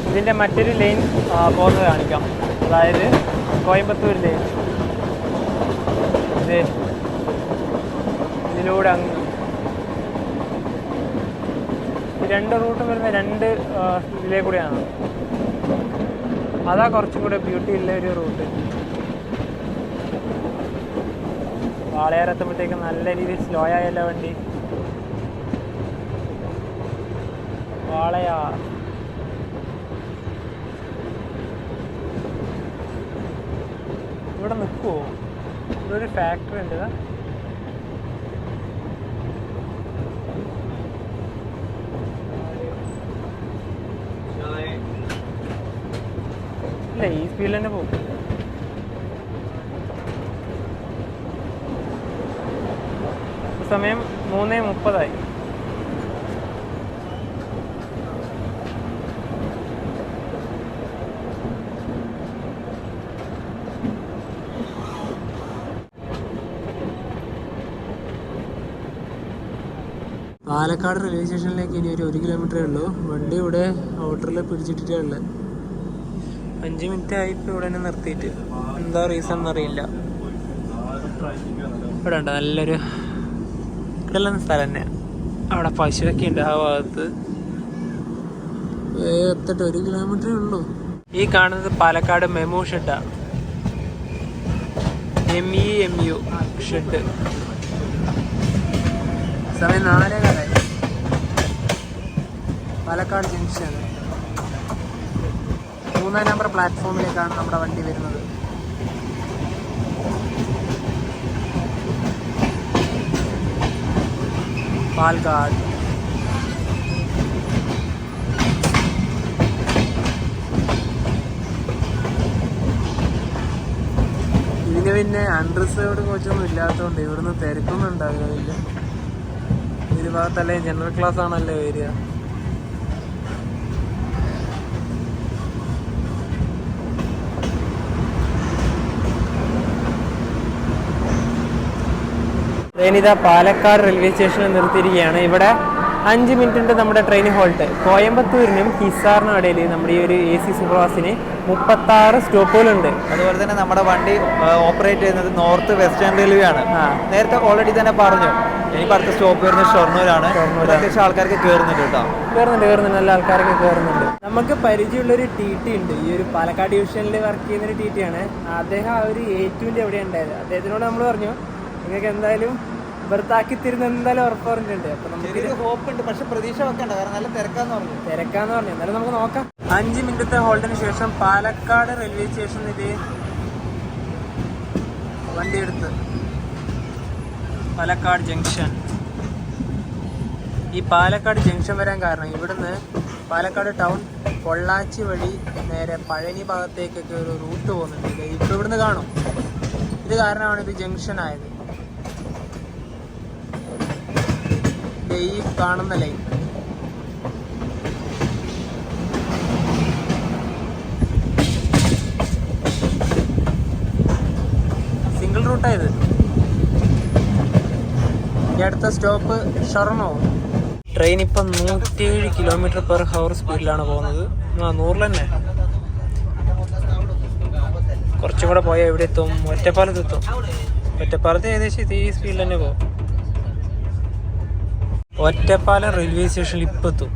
A: ഇതിൻ്റെ മറ്റൊരു ലൈൻ പോകുന്നത് കാണിക്കാം. അതായത് കോയമ്പത്തൂർ ലൈൻ. ഇതിലൂടെ അങ്ങ് രണ്ട് റൂട്ടും വരുന്ന രണ്ട് ഇതിലേ കൂടെയാണ്. അതാ കുറച്ചും കൂടെ ബ്യൂട്ടി ഉള്ള ഒരു റൂട്ട്. വാളയാറെത്തുമ്പോഴത്തേക്ക് നല്ല രീതിയിൽ സ്ലോ ആയല്ല വണ്ടി. വാളയാർ ഇവിടെ നിൽക്കുമോ? ഇവിടെ ഒരു ഫാക്ടറി ഉണ്ട്. ഇല്ല, ഈ സ്പീഡിൽ തന്നെ പോകും. സമയം 3:30. പാലക്കാട് റെയിൽവേ സ്റ്റേഷനിലേക്ക് ഇനി ഒരു കിലോമീറ്ററേ ഉള്ളൂ. വണ്ടി ഇവിടെ ഔട്ടറിൽ പിടിച്ചിട്ടിട്ടേ ഉള്ളത്. 5 മിനിറ്റ് ആയിപ്പോൾ ഇവിടെ തന്നെ നിർത്തിയിട്ട്. എന്താ റീസൺ എന്നറിയില്ല. ഇവിടെ ഉണ്ട് നല്ലൊരു കിടലൻ സ്ഥലം തന്നെ. അവിടെ പശുവൊക്കെ ഉണ്ട് ആ ഭാഗത്ത്. എത്തിട്ട് 1 കിലോമീറ്ററേ ഉള്ളൂ. ഈ കാണുന്നത് പാലക്കാട് മെമു ഷെഡാണ്. MEMU shed. സമയം 4:15. പാലക്കാട് ജംഗ്ഷൻ 3 നമ്പർ പ്ലാറ്റ്ഫോമിലേക്കാണ് നമ്മുടെ വണ്ടി വരുന്നത്. പാലക്കാട് ഇതിന് പിന്നെ അൺറിസേർവ്ഡ് കോച്ചൊന്നും ഇല്ലാത്തതുകൊണ്ട് ഇവിടുന്ന് തിരക്കൊന്നും ഉണ്ടാവില്ല. ഒരു ഭാഗത്തല്ലേ ജനറൽ ക്ലാസ് ആണല്ലേ വരിക. ട്രെയിനിതാ പാലക്കാട് റെയിൽവേ സ്റ്റേഷനിൽ നിർത്തിയിരിക്കുകയാണ്. ഇവിടെ 5 മിനിറ്റ് ഉണ്ട് നമ്മുടെ ട്രെയിൻ ഹോൾട്ട്. കോയമ്പത്തൂരിനും ഹിസാറിനും ഇടയിൽ നമ്മുടെ ഈ ഒരു AC സൂപ്പർഫാസ്റ്റിന് 36 സ്റ്റോപ്പുകളുണ്ട്.
B: അതുപോലെ തന്നെ നമ്മുടെ വണ്ടി ഓപ്പറേറ്റ് ചെയ്യുന്നത് നോർത്ത് വെസ്റ്റേൺ റെയിൽവേ ആണ്. നേരത്തെ ഓൾറെഡി തന്നെ പറഞ്ഞു. എനിക്ക് അടുത്ത സ്റ്റോപ്പ് വരുന്നത് ഷൊർണൂരാണ്. അത്യാവശ്യം ആൾക്കാർക്ക് കയറുന്നുണ്ട് കേട്ടോ.
A: കയറുന്നുണ്ട്, നല്ല ആൾക്കാരൊക്കെ കയറുന്നുണ്ട്. നമുക്ക് പരിചയമുള്ളൊരു TT ഉണ്ട്. ഈ ഒരു പാലക്കാട് ഡിവിഷനിൽ വർക്ക് ചെയ്യുന്നൊരു TT ആണ്. അദ്ദേഹം ആ ഒരു A2-ൻ്റെ എവിടെയാണ് ഉണ്ടായത്. അദ്ദേഹത്തിനോട് നമ്മൾ പറഞ്ഞു നിങ്ങൾക്ക് എന്തായാലും വെറുതാക്കി തരുന്ന എന്തായാലും ഉറപ്പ് പറഞ്ഞിട്ടുണ്ട്. അപ്പൊ നമുക്ക്
B: ഹോപ്പ് ഉണ്ട്, പക്ഷെ പ്രതീക്ഷ വെക്കണ്ട, കാരണം നല്ല തിരക്കാന്ന് പറഞ്ഞു.
A: എന്നാലും നമുക്ക് നോക്കാം. 5 മിനിറ്റത്തെ ഹോൾഡിന് ശേഷം പാലക്കാട് റെയിൽവേ സ്റ്റേഷനിൽ വണ്ടി എടുത്ത് പാലക്കാട് ജംഗ്ഷൻ. ഈ പാലക്കാട് ജംഗ്ഷൻ വരാൻ കാരണം ഇവിടുന്ന് പാലക്കാട് ടൗൺ പൊള്ളാച്ചി വഴി നേരെ പഴനി ഭാഗത്തേക്കൊക്കെ ഒരു റൂട്ട് പോകുന്നുണ്ട്. ഇപ്പൊ ഇവിടുന്ന് കാണും. ഇത് കാരണമാണ് ഇത് ജംഗ്ഷൻ ആയത്. ഈ കാണുന്ന ലൈൻ സിംഗിൾ റൂട്ടായത്. ഈ അടുത്ത സ്റ്റോപ്പ് ഷൊർണൂർ. ട്രെയിൻ ഇപ്പം 107 km/h സ്പീഡിലാണ് പോകുന്നത്. 100 തന്നെ. കുറച്ചും കൂടെ പോയാൽ എവിടെ എത്തും? ഒറ്റപ്പാലത്ത്. ഏകദേശം ഈ സ്പീഡിൽ തന്നെ പോകും. ഒറ്റപ്പാലം റെയിൽവേ സ്റ്റേഷനിൽ ഇപ്പം എത്തും.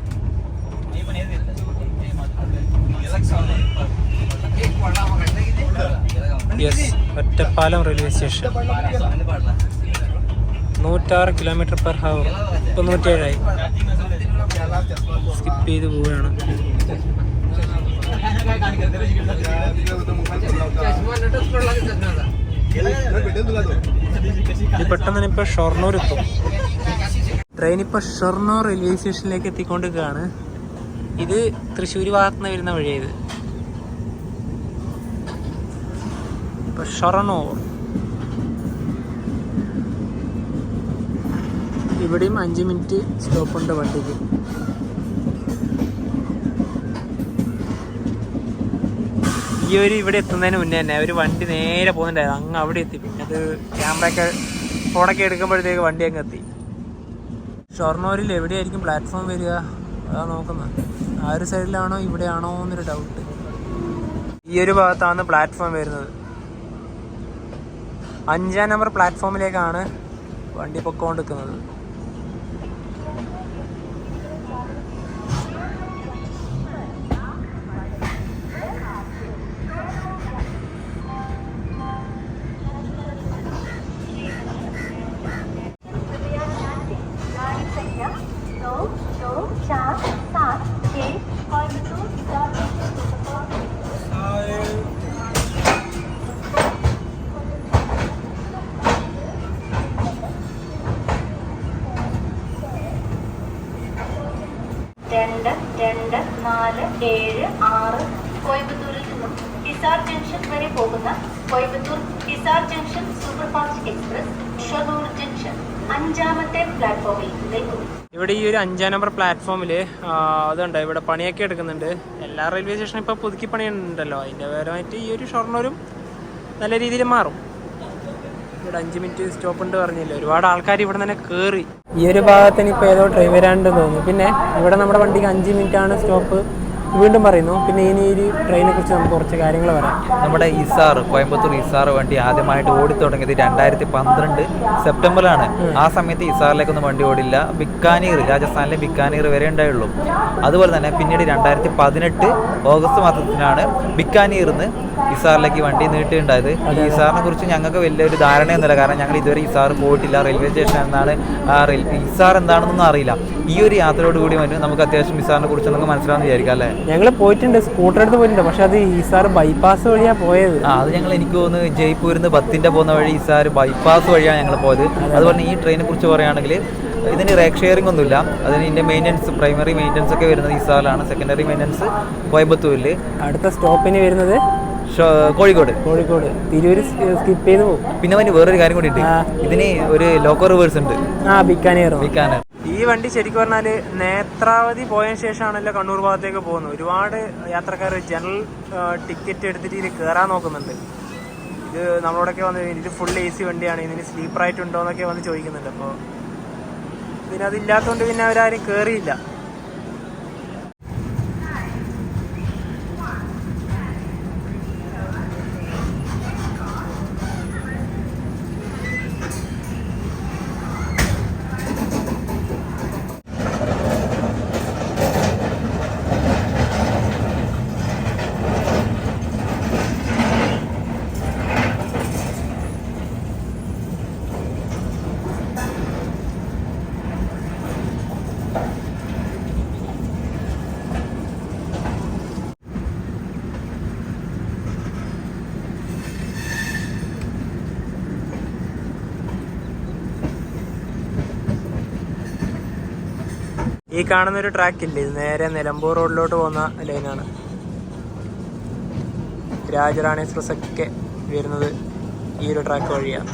A: Yes, Ottapalam railway station. 106 km/h. ഇപ്പം 107 ആയി. സ്കിപ്പ് ചെയ്ത് പോവുകയാണ്. ഇത് പെട്ടെന്ന് തന്നെ ഇപ്പം ഷൊർണൂർ എത്തും. ട്രെയിൻ ഇപ്പോൾ ഷൊർണൂർ റെയിൽവേ സ്റ്റേഷനിലേക്ക് എത്തിക്കൊണ്ടിരിക്കുകയാണ്. ഇത് തൃശ്ശൂർ ഭാഗത്ത് നിന്ന് വരുന്ന വഴിയായത്. ഇപ്പോൾ ഷൊർണൂർ. ഇവിടെയും 5 മിനിറ്റ് സ്റ്റോപ്പുണ്ട് വണ്ടിക്ക്. ഈ ഒരു ഇവിടെ എത്തുന്നതിന് മുന്നേ തന്നെ ഒരു വണ്ടി നേരെ പോകുന്നുണ്ടായിരുന്നു. അങ്ങ് അവിടെ എത്തി. പിന്നെ അത് ഫോണൊക്കെ എടുക്കുമ്പോഴത്തേക്ക് വണ്ടി അങ്ങ് എത്തി. ഷൊർണൂരിൽ എവിടെയായിരിക്കും പ്ലാറ്റ്ഫോം വരിക? അതാ നോക്കുന്നത്. ആ ഒരു സൈഡിലാണോ ഇവിടെയാണോ എന്നൊരു ഡൗട്ട്. ഈ ഒരു ഭാഗത്താണ് പ്ലാറ്റ്ഫോം വരുന്നത്. 5-ാം നമ്പർ പ്ലാറ്റ്ഫോമിലേക്കാണ് വണ്ടി പൊക്കോണ്ടിരിക്കുന്നത്.
C: 2, 4, 7, 6 കോയമ്പത്തൂരിൽ നിന്നും ഹിസാർ ജംഗ്ഷൻ വരെ പോകുന്ന Coimbatore Hisar junction superfast express Shoranur junction 5ാമത്തെ പ്ലാറ്റ്ഫോമിൽ നിൽക്കുന്നു.
A: ഇവിടെ ഈ ഒരു 5ാം നമ്പർ പ്ലാറ്റ്ഫോമിൽ അതുണ്ട്, ഇവിടെ പണിയൊക്കെ എടുക്കുന്നുണ്ട്. എല്ലാ റെയിൽവേ സ്റ്റേഷനും ഇപ്പോൾ പുതുക്കി പണിയുണ്ടല്ലോ, അതിൻ്റെ പകരമായിട്ട് ഈ ഒരു ഷൊർണൂരും നല്ല രീതിയിൽ മാറും. ഇവിടെ 5 മിനിറ്റ് സ്റ്റോപ്പ് ഉണ്ട് പറഞ്ഞില്ല, ഒരുപാട് ആൾക്കാർ ഇവിടെ തന്നെ കയറി. ഈ ഒരു ഭാഗത്തിന് ഇപ്പോൾ ഏതോ ട്രെയിൻ വരാണ്ടെന്ന് തോന്നുന്നു. പിന്നെ ഇവിടെ നമ്മുടെ വണ്ടിക്ക് 5 മിനിറ്റാണ് സ്റ്റോപ്പ് വീണ്ടും പറയുന്നു. പിന്നെ ഇനി ഈ ട്രെയിനെ കുറിച്ച് നമുക്ക് കുറച്ച് കാര്യങ്ങൾ പറയാം.
B: നമ്മുടെ ഇസാർ, കോയമ്പത്തൂർ ഇസാർ വണ്ടി ആദ്യമായിട്ട് ഓടിത്തുടങ്ങിയത് 2012 സെപ്റ്റംബറിലാണ്. ആ സമയത്ത് ഇസാറിലേക്കൊന്നും വണ്ടി ഓടില്ല. ബിക്കാനീർ, രാജസ്ഥാനിലെ ബിക്കാനീർ വരെ ഉണ്ടായുള്ളൂ. അതുപോലെ തന്നെ പിന്നീട് 2018 ഓഗസ്റ്റ് മാസത്തിലാണ് ബിക്കാനീറിന്ന് ഇസാറിലേക്ക് വണ്ടി നീട്ടിയിട്ടുണ്ടായത്. ഈ ഇസാറിനെ കുറിച്ച് ഞങ്ങൾക്ക് വലിയൊരു ധാരണയൊന്നുമില്ല, കാരണം ഞങ്ങൾ ഇതുവരെ ഇസാർ പോയിട്ടില്ല. റെയിൽവേ സ്റ്റേഷൻ എന്നാണ് ഇസാർ എന്താണെന്നൊന്നും അറിയില്ല. ഈ ഒരു യാത്രയോട് കൂടി വന്ന് നമുക്ക് അത്യാവശ്യം ഇസാറിനെ കുറിച്ച് നമുക്ക് മനസ്സിലാവുന്ന വിചാരിക്കാം അല്ലേ?
A: ഞങ്ങൾ പോയിട്ടുണ്ട്, സ്കൂട്ടർ എടുത്ത് പോയിട്ടുണ്ട്. പക്ഷെ അത് ഇസാർ ബൈപ്പാസ് വഴിയാണ് പോയത്.
B: അത് ഞങ്ങൾ എനിക്ക് തോന്നുന്നു ജയ്പൂരിൽ നിന്ന് ബത്തിൻ്റെ പോകുന്ന വഴി ഇസാർ ബൈപ്പാസ് വഴിയാണ് ഞങ്ങൾ പോയത്. അതുപോലെ ഈ ട്രെയിനെ കുറിച്ച് പറയുകയാണെങ്കിൽ ഇതിന് റേക്ക് ഷെയറിംഗ് ഒന്നുമില്ല. അതിന് ഇതിൻ്റെ മെയിൻ്റനൻസ്, പ്രൈമറി മെയിൻ്റനൻസ് ഒക്കെ വരുന്നത് ഇസാറിലാണ്. സെക്കൻഡറി മെയിൻ്റനൻസ് കോയമ്പത്തൂരിൽ.
A: അടുത്ത സ്റ്റോപ്പിന് വരുന്നത്
B: കോഴിക്കോട്.
A: തിരൂര് സ്കിപ്പ് ചെയ്ത് പോകും.
B: പിന്നെ അവന് വേറൊരു കാര്യം കൂടി ഉണ്ട്, ഇതിന് ഒരു ലോക്കോ റിവേഴ്സ് ഉണ്ട്.
A: ബിക്കാനീർ.
B: ഈ
A: വണ്ടി ശരിക്കും പറഞ്ഞാൽ നേത്രാവതി പോയതിനു ശേഷമാണല്ലോ കണ്ണൂർ ഭാഗത്തേക്ക് പോകുന്നത്. ഒരുപാട് യാത്രക്കാർ ജനറൽ ടിക്കറ്റ് എടുത്തിട്ട് ഇതിൽ കയറാൻ നോക്കുന്നുണ്ട്. ഇത് നമ്മളോടൊക്കെ വന്ന് ഇത് ഫുൾ AC വണ്ടിയാണ്, ഇതിന് സ്ലീപ്പർ ആയിട്ടുണ്ടോ എന്നൊക്കെ വന്ന് ചോദിക്കുന്നുണ്ട്. അപ്പോൾ ഇതിനതില്ലാത്തതുകൊണ്ട് പിന്നെ അവരാരും കയറിയില്ല. ഈ കാണുന്ന ഒരു ട്രാക്ക് ഇല്ലേ, ഇത് നേരെ നിലമ്പൂർ റോഡിലോട്ട് പോകുന്ന ലൈനാണ്. രാജറാണി എക്സ്പ്രസ് ഒക്കെ വരുന്നത് ഈ ഒരു ട്രാക്ക് വഴിയാണ്.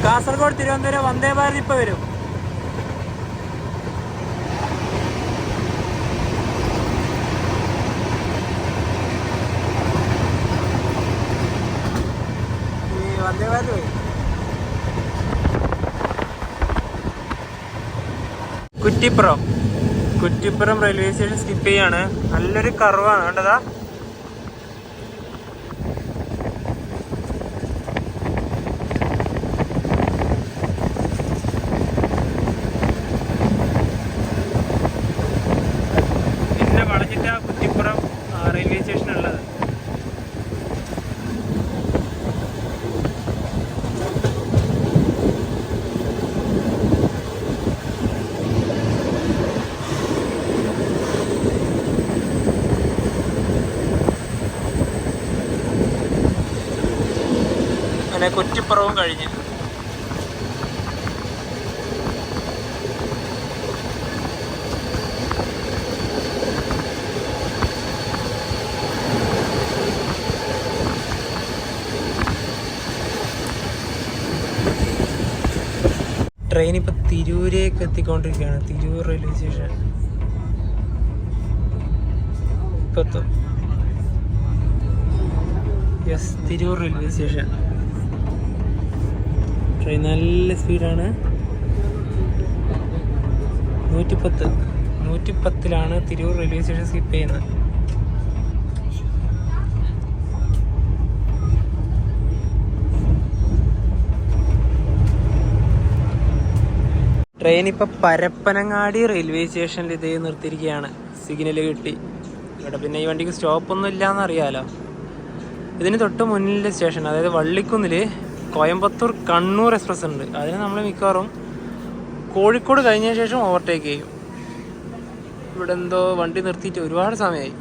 A: കാസർഗോഡ് തിരുവനന്തപുരം വന്ദേ ഭാരത് ഇപ്പൊ വരും. വന്ദേ ഭാരത് പോയി. കുറ്റിപ്പുറം റെയിൽവേ സ്റ്റേഷൻ സ്കിപ്പ് ചെയ്യാണ്. നല്ലൊരു കർവാണ് കണ്ടതാ. പിന്നെ വളഞ്ഞിട്ടാ കുറ്റിപ്പുറം റെയിൽവേ സ്റ്റേഷൻ ഉള്ളത്. കുറ്റിപ്പുറവും കഴിഞ്ഞ് ട്രെയിൻ ഇപ്പൊ തിരൂരേക്ക് എത്തിക്കൊണ്ടിരിക്കുകയാണ്. തിരൂർ റെയിൽവേ സ്റ്റേഷൻ ഇപ്പത്തും. Yes, Tirur railway station. Train നല്ല സ്പീഡാണ്. 110 തിരൂർ റെയിൽവേ സ്റ്റേഷൻ സ്കിപ്പ് ചെയ്യുന്നത്. ട്രെയിൻ ഇപ്പം പരപ്പനങ്ങാടി റെയിൽവേ സ്റ്റേഷനിൽ ഇതേ നിർത്തിയിരിക്കുകയാണ്. സിഗ്നൽ കിട്ടി. ഇവിടെ പിന്നെ ഈ വണ്ടിക്ക് സ്റ്റോപ്പൊന്നും ഇല്ലയെന്ന് അറിയാമല്ലോ. ഇതിന് തൊട്ട് മുന്നിലെ സ്റ്റേഷൻ, അതായത് വള്ളിക്കുന്നിൽ കോയമ്പത്തൂർ കണ്ണൂർ എക്സ്പ്രസ് ഉണ്ട്. അതിന് നമ്മൾ മിക്കവാറും കോഴിക്കോട് കഴിഞ്ഞ ശേഷം ഓവർടേക്ക് ചെയ്യും. ഇവിടെ എന്തോ വണ്ടി നിർത്തിയിട്ട് ഒരുപാട് സമയമായി.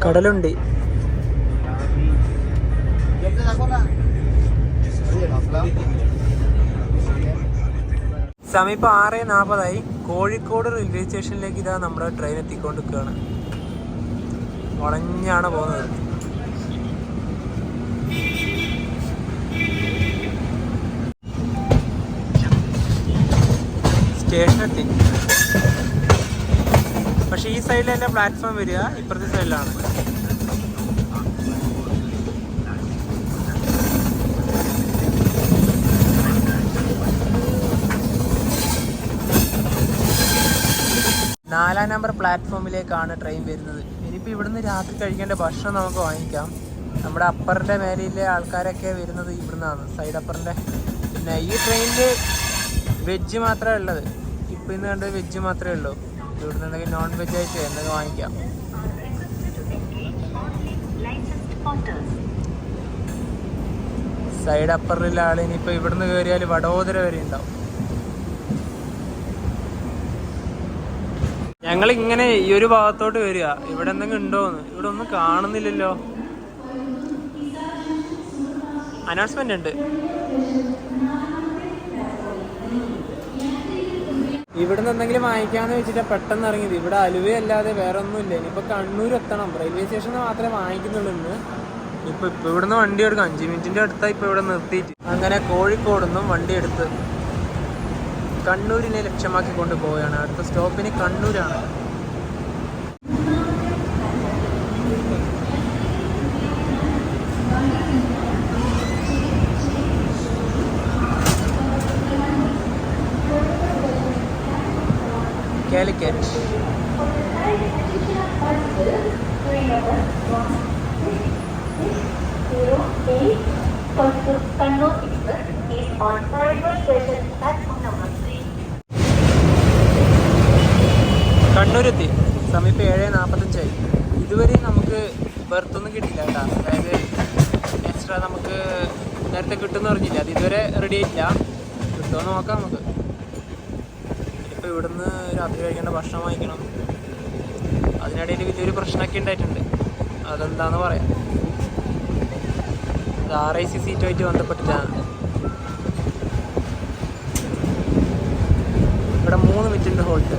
A: കടലുണ്ട്. സമയം ഇപ്പോൾ 6:40 കോഴിക്കോട് റെയിൽവേ സ്റ്റേഷനിലേക്ക് ഇതാ നമ്മുടെ ട്രെയിൻ എത്തിക്കൊണ്ടിരിക്കുകയാണ്. വളഞ്ഞാണ് പോകുന്നത്. സ്റ്റേഷനെത്തി. പക്ഷെ ഈ സൈഡിലല്ല പ്ലാറ്റ്ഫോം വരിക, ഇപ്പുറത്തെ സൈഡിലാണ്. നാലാം നമ്പർ പ്ലാറ്റ്ഫോമിലേക്കാണ് ട്രെയിൻ വരുന്നത്. ഇനിയിപ്പോൾ ഇവിടുന്ന് രാത്രി കഴിക്കേണ്ട ഭക്ഷണം നമുക്ക് വാങ്ങിക്കാം. നമ്മുടെ അപ്പറിൻ്റെ മേലെയിലെ ആൾക്കാരൊക്കെ വരുന്നത് ഇവിടുന്നാണ്, സൈഡ് അപ്പറിൻ്റെ. പിന്നെ ഈ ട്രെയിനിൽ വെജ് മാത്രമേ ഉള്ളത്. ഇപ്പം ഇന്ന് കണ്ടത് വെജ് മാത്രമേ ഉള്ളൂ. ഇവിടുന്ന് എന്തെങ്കിലും നോൺ വെജ് ആയിട്ട് എന്തെങ്കിലും വാങ്ങിക്കാം. സൈഡ് അപ്പറിലുള്ള ആൾ ഇനിയിപ്പോൾ ഇവിടുന്ന് കയറിയാൽ വഡോദര വരെ ഉണ്ടാവും. ഞങ്ങളിങ്ങനെ ഈ ഒരു ഭാഗത്തോട്ട് വരിക, ഇവിടെ എന്തെങ്കിലും ഉണ്ടോന്ന്. ഇവിടെ ഒന്നും കാണുന്നില്ലല്ലോ. അനൗൺസ്മെന്റ് ഉണ്ട്. ഇവിടുന്ന് എന്തെങ്കിലും വാങ്ങിക്കാന്ന് വെച്ചിട്ട് പെട്ടെന്ന് ഇറങ്ങിയത്. ഇവിടെ അലുവയല്ലാതെ വേറെ ഒന്നുമില്ല. ഇനിയിപ്പോൾ കണ്ണൂർ എത്തണം. റെയിൽവേ സ്റ്റേഷനിൽ മാത്രമേ വാങ്ങിക്കുന്നുള്ളൂ ഇന്ന്. ഇപ്പൊ ഇവിടുന്ന് വണ്ടി എടുക്കാം. 5 മിനിറ്റിന്റെ അടുത്തായി ഇപ്പൊ ഇവിടെ നിർത്തിയിട്ട്. അങ്ങനെ കോഴിക്കോട് നിന്നും വണ്ടി എടുത്ത് കണ്ണൂരിനെ ലക്ഷ്യമാക്കി കൊണ്ടുപോവുകയാണ്. അടുത്ത സ്റ്റോപ്പിന് കണ്ണൂരാണ്. Calicut.
C: Kannur Express is on Coimbatore station platform number 3.
A: കണ്ണൂരെത്തി. സമയം 7:45. ഇതുവരെ നമുക്ക് ബർത്തൊന്നും കിട്ടില്ല കേട്ടോ. അതായത് എക്സ്ട്രാ നമുക്ക് നേരത്തെ കിട്ടുമെന്ന് പറഞ്ഞില്ല, അത് ഇതുവരെ റെഡി ആയിട്ടില്ല. കിട്ടുമോ നോക്കാം നമുക്ക്. ഇപ്പോൾ ഇവിടുന്ന് രാത്രി കഴിക്കേണ്ട ഭക്ഷണം വാങ്ങിക്കണം. അതിനിടയിൽ വലിയൊരു പ്രശ്നമൊക്കെ ഉണ്ടായിട്ടുണ്ട്. അതെന്താണെന്ന് പറയാം. RIC സീറ്റുമായിട്ട് ബന്ധപ്പെട്ടിട്ടാണ്. ഇവിടെ 3 മിനിറ്റിൻ്റെ ഹോൾട്ട്.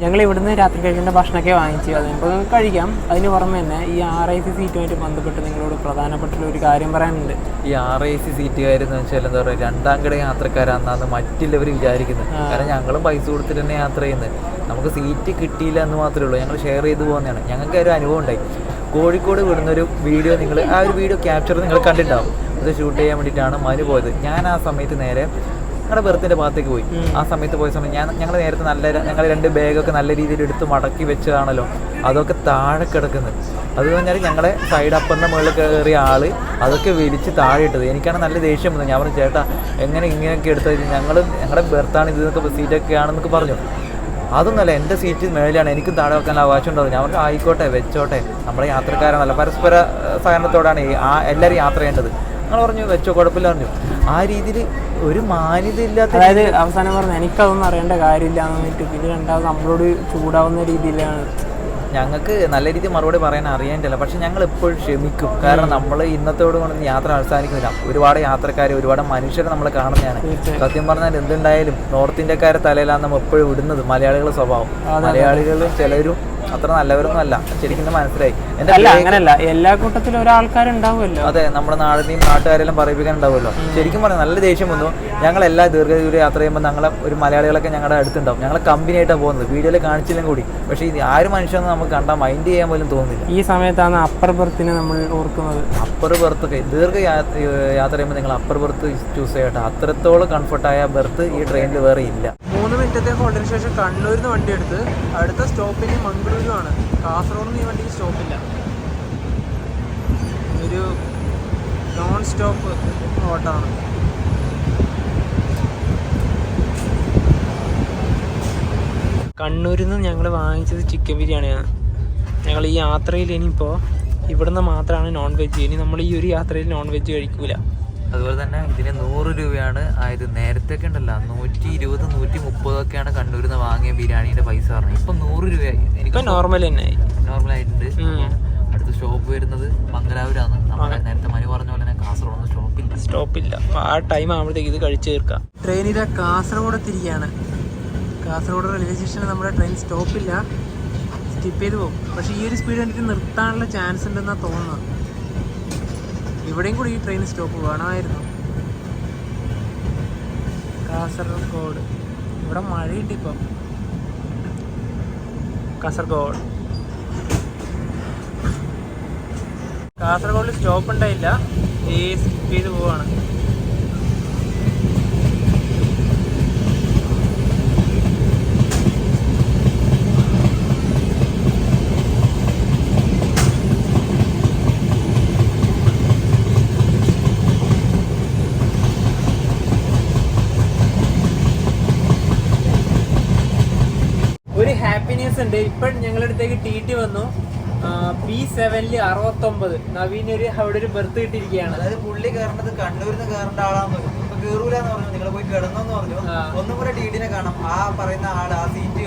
A: ഞങ്ങൾ ഇവിടുന്ന് രാത്രി കഴിക്കേണ്ട ഭക്ഷണമൊക്കെ വാങ്ങിച്ചു. അതിപ്പോൾ കഴിക്കാം. അതിന് പുറമെ തന്നെ ഈ RIC സീറ്റുമായിട്ട് ബന്ധപ്പെട്ട് നിങ്ങളോട് പ്രധാനപ്പെട്ട ഒരു കാര്യം പറയാനുണ്ട്.
B: ഈ RIC സീറ്റുകാരെന്ന് വെച്ചാൽ എന്താ പറയുക, രണ്ടാം കിട യാത്രക്കാരാണെന്നാണ് മറ്റുള്ളവർ വിചാരിക്കുന്നത്. കാരണം ഞങ്ങളും പൈസ കൊടുത്തിട്ട് തന്നെ യാത്ര ചെയ്യുന്നത്. നമുക്ക് സീറ്റ് കിട്ടിയില്ല എന്ന് മാത്രമേ ഉള്ളൂ. ഞങ്ങൾ ഷെയർ ചെയ്ത് പോകുന്നതാണ്. ഞങ്ങൾക്ക് ഒരു അനുഭവം ഉണ്ടായി. കോഴിക്കോട് വിടുന്നൊരു വീഡിയോ, നിങ്ങൾ ആ ഒരു വീഡിയോ ക്യാപ്ചർ നിങ്ങൾ കണ്ടിട്ടുണ്ടാവും. അത് ഷൂട്ട് ചെയ്യാൻ വേണ്ടിയിട്ടാണ് മനു പോയത്. ഞാൻ ആ സമയത്ത് നേരെ ഞങ്ങളുടെ ബർത്തിൻ്റെ ഭാഗത്തേക്ക് പോയി. ആ സമയത്ത് പോയ സമയം ഞങ്ങൾ നേരത്തെ ഞങ്ങൾ 2 ബാഗൊക്കെ നല്ല രീതിയിൽ എടുത്ത് മടക്കി വെച്ചതാണല്ലോ, അതൊക്കെ താഴെ കിടക്കുന്നത്. അത് പറഞ്ഞാൽ ഞങ്ങളെ സൈഡ് അപ്പറിൻ്റെ മുകളിൽ കയറിയ ആൾ അതൊക്കെ വലിച്ച് താഴെ ഇട്ടത്. എനിക്കാണ് നല്ല ദേഷ്യം വന്നത്. ഞാൻ പറഞ്ഞു, ചേട്ടാ എങ്ങനെ ഇങ്ങനെയൊക്കെ എടുത്തത്, ഞങ്ങളുടെ ബർത്താണ് ഇതിനൊക്കെ സീറ്റൊക്കെ ആണെന്നൊക്കെ പറഞ്ഞു. അതൊന്നുമല്ല, എൻ്റെ സീറ്റ് മേലെയാണ്, എനിക്കും താഴെ വെക്കാൻ അവകാശം ഉണ്ടാവും. ഞാൻ പറഞ്ഞു ആയിക്കോട്ടെ, വെച്ചോട്ടെ, നമ്മുടെ യാത്രക്കാരാണല്ലോ, പരസ്പര സഹകരണത്തോടാണ് എല്ലാവരും യാത്ര ചെയ്യേണ്ടത്. ഞങ്ങൾ പറഞ്ഞു വെച്ചോ, കുഴപ്പമില്ല പറഞ്ഞു. ആ രീതിയിൽ ഒരു മാന്യത ഇല്ലാത്ത,
A: അതായത് അവസാനം പറഞ്ഞു എനിക്കതൊന്നും അറിയേണ്ട കാര്യമില്ല എന്നിട്ട് പിന്നെ രണ്ടാമത് നമ്മളോട് ചൂടാവുന്ന രീതിയിലാണ്.
B: ഞങ്ങൾക്ക് നല്ല രീതിയിൽ മറുപടി പറയാൻ അറിയാനില്ല. പക്ഷെ ഞങ്ങൾ എപ്പോഴും ക്ഷമിക്കും. കാരണം നമ്മൾ ഇന്നത്തോട് കൊണ്ട് യാത്ര അവസാനിക്കുന്നില്ല. ഒരുപാട് യാത്രക്കാർ, ഒരുപാട് മനുഷ്യരെ നമ്മൾ കാണുന്നതാണ്. സത്യം പറഞ്ഞാൽ എന്തുണ്ടായാലും നോർത്ത് ഇന്ത്യക്കാരെ തലയിലാണ് നമ്മൾ എപ്പോഴും വിടുന്നത്. മലയാളികളുടെ സ്വഭാവം. മലയാളികളും ചിലരും അത്ര നല്ലവരൊന്നും അല്ല. ശരിക്കും മനസ്സിലായി.
A: അങ്ങനല്ല, എല്ലാ കൂട്ടത്തിലും ഒരാൾക്കാരുണ്ടാവുമല്ലോ.
B: അതെ, നമ്മുടെ നാടിനെയും നാട്ടുകാരെല്ലാം പറയിപ്പിക്കാൻ ഉണ്ടാവുമല്ലോ. ശരിക്കും പറഞ്ഞാൽ നല്ല ദേഷ്യം വന്നു. ഞങ്ങളെല്ലാ ദീർഘദൂര യാത്ര ചെയ്യുമ്പോൾ ഞങ്ങളെ ഒരു മലയാളികളൊക്കെ ഞങ്ങളുടെ അടുത്തുണ്ടാവും. ഞങ്ങൾ കമ്പനിയായിട്ടാണ് പോകുന്നത്. വീഡിയോയിൽ കാണിച്ചില്ലെങ്കിൽ കൂടി. പക്ഷേ ഇത് ആരും മനുഷ്യനൊന്നും നമുക്ക് കണ്ടാൽ മൈൻഡ് ചെയ്യാൻ പോലും തോന്നുന്നില്ല.
A: ഈ സമയത്താണ് അപ്പർ ബർത്തിനെ നമ്മൾ ഓർക്കുന്നത്.
B: അപ്പർ ബർത്തൊക്കെ ദീർഘ യാത്ര ചെയ്യുമ്പോൾ നിങ്ങൾ അപ്പർ ബർത്ത് ചൂസ് ചെയ്യട്ടെ. അത്രത്തോളം കംഫർട്ടായ ബർത്ത് ഈ ട്രെയിനിൽ വേറെ ഇല്ല.
A: 3 മിനിറ്റത്തെ ഹോൾഡിന് ശേഷം കണ്ണൂരിൽ നിന്ന് വണ്ടി എടുത്ത് അടുത്ത സ്റ്റോപ്പിന് മംഗളൂരുമാണ്. കാസർഗോഡ് നിന്ന് ഈ വണ്ടിക്ക് സ്റ്റോപ്പില്ല. ഒരു നോൺ സ്റ്റോപ്പ് ഓട്ടമാണ്. കണ്ണൂരിൽ നിന്ന് ഞങ്ങൾ വാങ്ങിച്ചത് ചിക്കൻ ബിരിയാണിയാണ്. ഞങ്ങൾ ഈ യാത്രയിൽ ഇനിയിപ്പോൾ ഇവിടുന്ന് മാത്രമാണ് നോൺ വെജ്. ഇനി നമ്മൾ ഈ ഒരു യാത്രയിൽ നോൺ വെജ് കഴിക്കൂല.
B: അതുപോലെ തന്നെ ഇതിന് 100 രൂപയാണ് ആയത്. നേരത്തെയൊക്കെ ഉണ്ടല്ലോ 120, 130 ഒക്കെയാണ് കണ്ണൂരിൽ നിന്ന് വാങ്ങിയ ബിരിയാണിയുടെ പൈസ പറഞ്ഞത്. ഇപ്പം 100 രൂപയായി. എനിക്ക്
A: നോർമൽ തന്നെ
B: നോർമലായിട്ടുണ്ട്. അടുത്ത സ്റ്റോപ്പ് വരുന്നത് മംഗലാപുരാണ്. നമ്മളെ നേരത്തെ മനു പറഞ്ഞ പോലെ തന്നെ കാസർഗോഡ്
A: സ്റ്റോപ്പില്ല. അപ്പോൾ ആ ടൈം ആകുമ്പോഴത്തേക്ക് ഇത് കഴിച്ചു തീർക്കാം. ട്രെയിനിലെ കാസർഗോഡ് തിരികെയാണ്. കാസർഗോഡ് റെയിൽവേ സ്റ്റേഷനിൽ നമ്മുടെ ട്രെയിൻ സ്റ്റോപ്പില്ല, സ്കിപ്പ് ചെയ്ത് പോകും. പക്ഷേ ഈ ഒരു സ്പീഡ് കണ്ടിട്ട് നിർത്താനുള്ള ചാൻസ് ഉണ്ടെന്നാണ് തോന്നുന്നത്. ഇവിടെയും കൂടി ഈ ട്രെയിൻ സ്റ്റോപ്പ് വേണമായിരുന്നു. കാസർഗോഡ് ഇവിടെ മഴയുണ്ട് ഇപ്പം. കാസർഗോഡിൽ സ്റ്റോപ്പ് ഉണ്ടായില്ല, സ്കിപ്പ് ചെയ്ത് പോവാണ്. ഒരു ഹാപ്പി ന്യൂസ് ഉണ്ട്. ഇപ്പം ഞങ്ങളുടെ അടുത്തേക്ക് TT വന്നു. B7 69 നവീനൊരു അവിടെ ഒരു ബെർത്ത് കിട്ടിയിരിക്കുകയാണ്.
B: അതായത് പുള്ളി കയറേണ്ടത് കണ്ണൂരിൽ നിന്ന് കയറേണ്ട ആളാന്ന് പറഞ്ഞു. ഇപ്പൊ കയറൂലെന്ന് പറഞ്ഞു. നിങ്ങൾ പോയി കിടന്നെന്ന് പറഞ്ഞു. ഒന്നും കൂടെ TT-നെ കാണാം. ആ പറയുന്ന ആള് ആ സീറ്റ്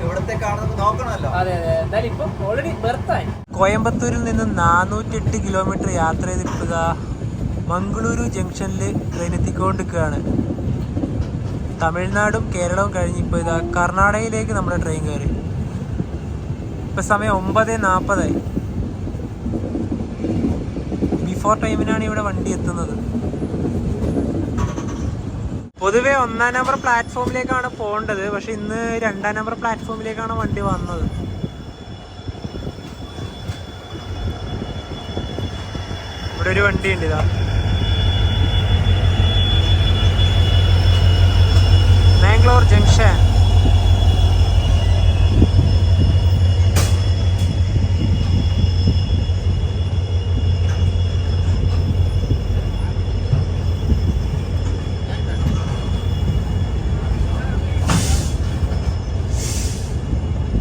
B: എവിടത്തേക്കാണെന്ന് നോക്കണമല്ലോ.
A: അതെ അതെ, എന്തായാലും ഇപ്പം ഓൾറെഡി ബെർത്തായി. കോയമ്പത്തൂരിൽ നിന്ന് 408 കിലോമീറ്റർ യാത്ര ചെയ്തിട്ട് മംഗളൂരു ജംഗ്ഷനിൽ ട്രെയിൻ എത്തിക്കൊണ്ടിരിക്കുകയാണ്. തമിഴ്നാടും കേരളവും കഴിഞ്ഞിപ്പോൾ ഇതാ കർണാടകയിലേക്ക് നമ്മുടെ ട്രെയിൻ കയറി. ഇപ്പം സമയം 9:40. ബിഫോർ ടൈമിനാണ് ഇവിടെ വണ്ടി എത്തുന്നത്. പൊതുവെ 1-ാം നമ്പർ പ്ലാറ്റ്ഫോമിലേക്കാണ് പോകേണ്ടത്, പക്ഷെ ഇന്ന് 2-ാം നമ്പർ പ്ലാറ്റ്ഫോമിലേക്കാണ് വണ്ടി വന്നത്. ഇവിടെ ഒരു വണ്ടി ഉണ്ട്, ഇതാ മാംഗ്ലൂർ ജംഗ്ഷൻ.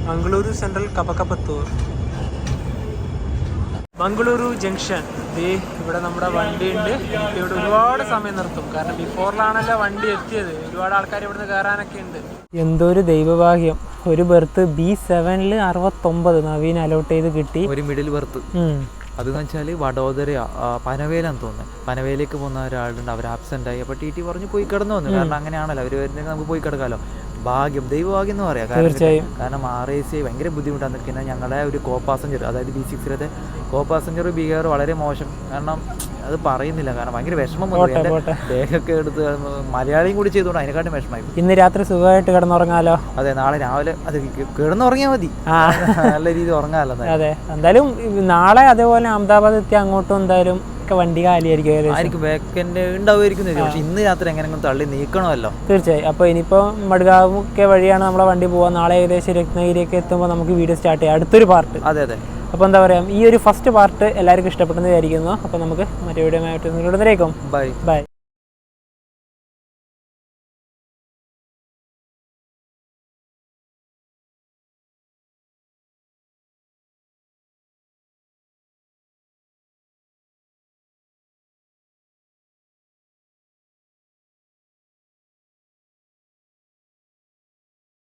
A: മംഗളൂരു സെൻട്രൽ കപകപത്തൂർ. മംഗളൂരു ജംഗ്ഷൻ. ഇവിടെ നമ്മുടെ വണ്ടി ഉണ്ട്. ഇവിടെ ഒരുപാട് സമയം നിർത്തും, കാരണം ബിഫോറിലാണല്ലോ വണ്ടി എത്തിയത്. ഒരുപാട് ആൾക്കാർ ഇവിടുന്ന് കയറാനൊക്കെ ഉണ്ട്. എന്തോ ഒരു ദൈവഭാഗ്യം, ഒരു ബെർത്ത് B7 69 നവീൻ അലോട്ട് ചെയ്ത് കിട്ടി.
B: ഒരു മിഡിൽ ബെർത്ത്. അതെന്ന് വെച്ചാൽ വഡോദര പനവേലാന്ന് തോന്നുന്നത്. പനവേലേക്ക് പോകുന്ന ഒരാളുണ്ട്, അവർ ആബ്സെന്റ് ആയി. അപ്പോൾ TT പറഞ്ഞു പോയി കിടന്നു വന്നു. കാരണം അങ്ങനെയാണല്ലോ, അവർ വരുന്നെങ്കിൽ നമുക്ക് പോയി കിടക്കാമല്ലോ. ഭാഗ്യം, ദൈവഭാഗ്യം എന്ന് പറയാം. കാരണം RAC ഭയങ്കര ബുദ്ധിമുട്ടാണ് നിൽക്കുന്നത്. ഞങ്ങളുടെ ഒരു കോ പാസഞ്ചർ, അതായത് B6-ലത്തെ കോ പാസഞ്ചർ ബിഹേവിയർ വളരെ മോശം. കാരണം അത് പറയുന്നില്ല, കാരണം ഭയങ്കര വിഷമം ദേഹമൊക്കെ എടുത്ത് മലയാളിയും കൂടി ചെയ്തുകൊണ്ട് അതിനെക്കാട്ടും വിഷമമായി.
A: ഇന്ന് രാത്രി സുഖമായിട്ട് കിടന്നുറങ്ങാലോ.
B: അതെ, നാളെ രാവിലെ അത് കിടന്നുറങ്ങിയാൽ മതി, നല്ല രീതിയിൽ ഉറങ്ങാമല്ലോ.
A: അതെ, എന്തായാലും നാളെ അതേപോലെ അഹമ്മദാബാദ് എത്തി അങ്ങോട്ടും എന്തായാലും വണ്ടി കാലിയായിരിക്കും.
B: വേക്കൻറ്റ് ഉണ്ടാവുമായിരിക്കും. പക്ഷെ ഇന്ന് രാത്രി എങ്ങനെയെങ്കിലും തള്ളി നീക്കണമല്ലോ.
A: തീർച്ചയായും. അപ്പോൾ ഇനിയിപ്പോൾ മഡ്ഗാവൊക്കെ വഴിയാണ് നമ്മളെ വണ്ടി പോകാൻ. നാളെ ഏകദേശം രത്നഗിരിയൊക്കെ എത്തുമ്പോൾ നമുക്ക് വീഡിയോ സ്റ്റാർട്ട് ചെയ്യാം, അടുത്തൊരു പാർട്ട്.
B: അതെ അതെ.
A: അപ്പോൾ എന്താ പറയുക, ഈ ഒരു ഫസ്റ്റ് പാർട്ട് എല്ലാവർക്കും ഇഷ്ടപ്പെട്ടെന്ന് വിചാരിക്കുന്നു. അപ്പോൾ നമുക്ക് മറ്റേ വീഡിയോ ആയിട്ട് ബൈ.